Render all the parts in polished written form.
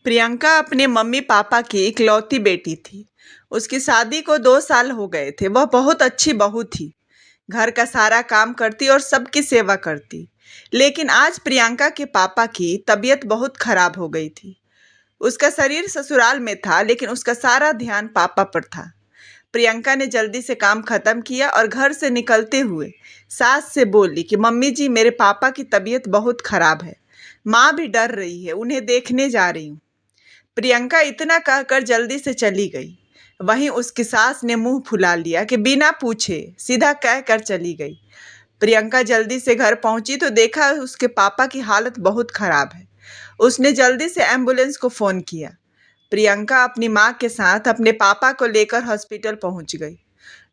प्रियंका अपने mummy papa की इकलौती बेटी थी। उसकी शादी को 2 साल हो गए थे। वह बहुत अच्छी बहू थी। घर का सारा काम करती और सबकी सेवा करती। लेकिन आज प्रियंका के पापा की तबीयत बहुत खराब हो गई थी। उसका शरीर ससुराल में था, लेकिन उसका सारा ध्यान पापा पर था। प्रियंका ने जल्दी से काम खत्म किया और घर से निकलते हुए सास से बोली कि मम्मी जी, मेरे पापा की तबीयत बहुत खराब है। माँ भी डर रही है, उन्हें देखने जा रही हूँ। प्रियंका इतना कहकर जल्दी से चली गई। वहीं उसकी सास ने मुंह फुला लिया कि बिना पूछे सीधा कह कर चली गई। प्रियंका जल्दी से घर पहुंची तो देखा उसके पापा की हालत बहुत खराब है। उसने जल्दी से एम्बुलेंस को फोन किया। प्रियंका अपनी माँ के साथ अपने पापा को लेकर हॉस्पिटल पहुंच गई।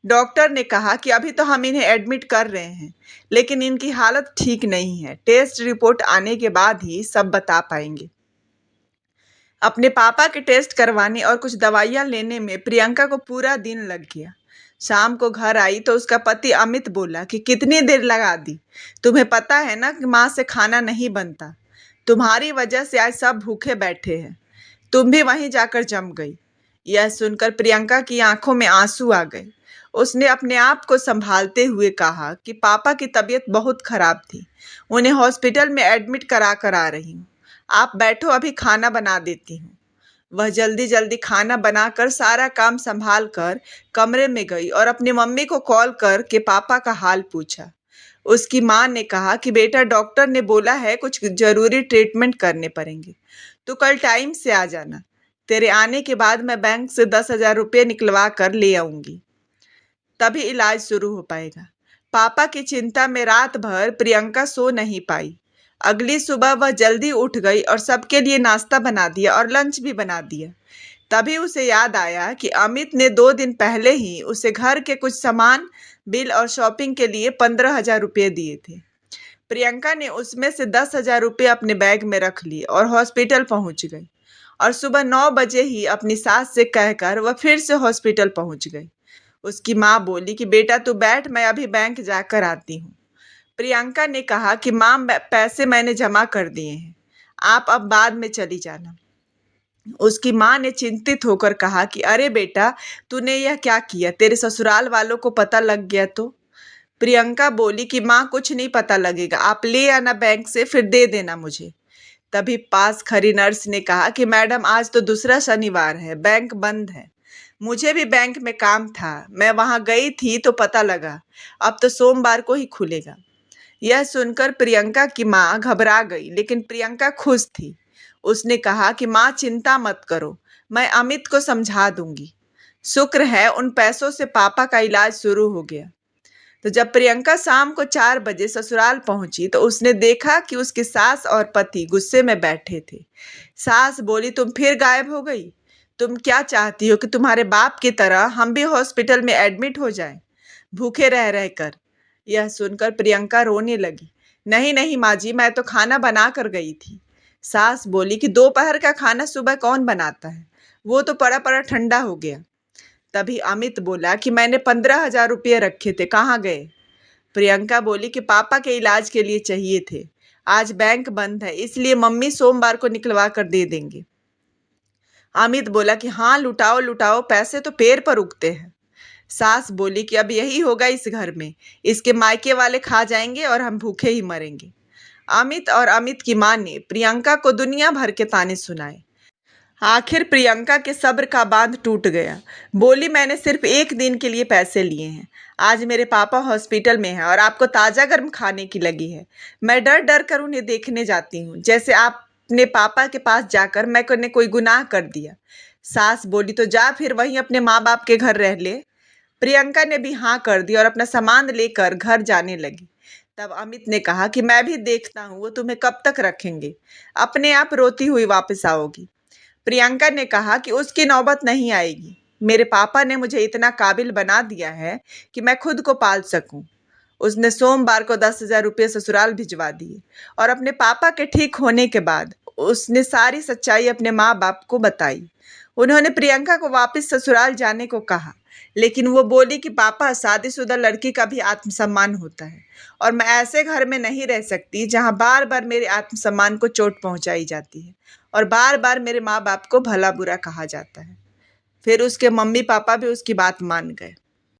डॉक्टर ने कहा कि अभी तो हम इन्हें एडमिट कर रहे हैं, लेकिन इनकी हालत ठीक नहीं है। टेस्ट रिपोर्ट आने के बाद ही सब बता पाएंगे। अपने पापा के टेस्ट करवाने और कुछ दवाइयाँ लेने में प्रियंका को पूरा दिन लग गया। शाम को घर आई तो उसका पति अमित बोला कि कितनी देर लगा दी। तुम्हें पता है ना कि माँ से खाना नहीं बनता। तुम्हारी वजह से आज सब भूखे बैठे हैं। तुम भी वहीं जाकर जम गई। यह सुनकर प्रियंका की आंखों में आंसू आ गए। उसने अपने आप को संभालते हुए कहा कि पापा की तबीयत बहुत खराब थी। उन्हें हॉस्पिटल में एडमिट करा कर आ रही हूँ। आप बैठो, अभी खाना बना देती हूँ। वह जल्दी जल्दी खाना बनाकर सारा काम संभाल कर कमरे में गई और अपनी मम्मी को कॉल कर के पापा का हाल पूछा। उसकी माँ ने कहा कि बेटा, डॉक्टर ने बोला है कुछ जरूरी ट्रीटमेंट करने पड़ेंगे। तो कल टाइम से आ जाना। तेरे आने के बाद मैं बैंक से 10,000 रुपये निकलवा कर ले आऊंगी, तभी इलाज शुरू हो पाएगा। पापा की चिंता में रात भर प्रियंका सो नहीं पाई। अगली सुबह वह जल्दी उठ गई और सबके लिए नाश्ता बना दिया और लंच भी बना दिया। तभी उसे याद आया कि अमित ने 2 दिन पहले ही उसे घर के कुछ सामान, बिल और शॉपिंग के लिए 15,000 रुपये दिए थे। प्रियंका ने उसमें से 10,000 रुपये अपने बैग में रख लिए और हॉस्पिटल पहुंच गई। और सुबह 9 बजे ही अपनी सास से कहकर वह फिर से हॉस्पिटल पहुंच गई। उसकी माँ बोली कि बेटा तू बैठ, मैं अभी बैंक जाकर आती हूँ। प्रियंका ने कहा कि माँ, पैसे मैंने जमा कर दिए हैं, आप अब बाद में चली जाना। उसकी माँ ने चिंतित होकर कहा कि अरे बेटा, तूने यह क्या किया? तेरे ससुराल वालों को पता लग गया तो? प्रियंका बोली कि माँ, कुछ नहीं पता लगेगा, आप ले आना बैंक से, फिर दे देना मुझे। तभी पास खड़ी नर्स ने कहा कि मैडम, आज तो दूसरा शनिवार है, बैंक बंद है। मुझे भी बैंक में काम था, मैं वहां गई थी तो पता लगा, अब तो सोमवार को ही खुलेगा। यह सुनकर प्रियंका की माँ घबरा गई, लेकिन प्रियंका खुश थी। उसने कहा कि माँ, चिंता मत करो, मैं अमित को समझा दूंगी। शुक्र है उन पैसों से पापा का इलाज शुरू हो गया। तो जब प्रियंका शाम को 4 बजे ससुराल पहुंची तो उसने देखा कि उसकी सास और पति गुस्से में बैठे थे। सास बोली, तुम फिर गायब हो गई? तुम क्या चाहती हो कि तुम्हारे बाप की तरह हम भी हॉस्पिटल में एडमिट हो जाएं, भूखे रह रह कर? यह सुनकर प्रियंका रोने लगी। नहीं नहीं माँ जी, मैं तो खाना बना कर गई थी। सास बोली कि दोपहर का खाना सुबह कौन बनाता है, वो तो पड़ा पड़ा ठंडा हो गया। तभी अमित बोला कि मैंने 15,000 रुपये रखे थे, कहाँ गए? प्रियंका बोली कि पापा के इलाज के लिए चाहिए थे। आज बैंक बंद है, इसलिए मम्मी सोमवार को निकलवा कर दे देंगे। अमित बोला कि हाँ, लुटाओ लुटाओ, पैसे तो पैर पर उगते हैं। सास बोली कि अब यही होगा इस घर में, इसके मायके वाले खा जाएंगे और हम भूखे ही मरेंगे। अमित और अमित की माँ ने प्रियंका को दुनिया भर के ताने सुनाए। आखिर प्रियंका के सब्र का बांध टूट गया। बोली, मैंने सिर्फ एक दिन के लिए पैसे लिए हैं। आज मेरे पापा हॉस्पिटल में हैं और आपको ताज़ा गर्म खाने की लगी है। मैं डर डर कर उन्हें देखने जाती हूँ, जैसे आपने पापा के पास जाकर मैंने कोई गुनाह कर दिया। सास बोली, तो जा फिर वहीं अपने माँ बाप के घर रह ले। प्रियंका ने भी हाँ कर दी और अपना सामान लेकर घर जाने लगी। तब अमित ने कहा कि मैं भी देखता हूँ वो तुम्हें कब तक रखेंगे, अपने आप रोती हुई वापस आओगी। प्रियंका ने कहा कि उसकी नौबत नहीं आएगी। मेरे पापा ने मुझे इतना काबिल बना दिया है कि मैं खुद को पाल सकूं। उसने सोमवार को 10,000 रुपये ससुराल भिजवा दिए और अपने पापा के ठीक होने के बाद उसने सारी सच्चाई अपने माँ बाप को बताई। उन्होंने प्रियंका को वापस ससुराल जाने को कहा, लेकिन वो बोली कि पापा, शादीशुदा लड़की का भी आत्मसम्मान होता है और मैं ऐसे घर में नहीं रह सकती जहाँ बार बार मेरे आत्मसम्मान को चोट पहुंचाई जाती है और बार बार मेरे माँ बाप को भला बुरा कहा जाता है। फिर उसके मम्मी पापा भी उसकी बात मान गए।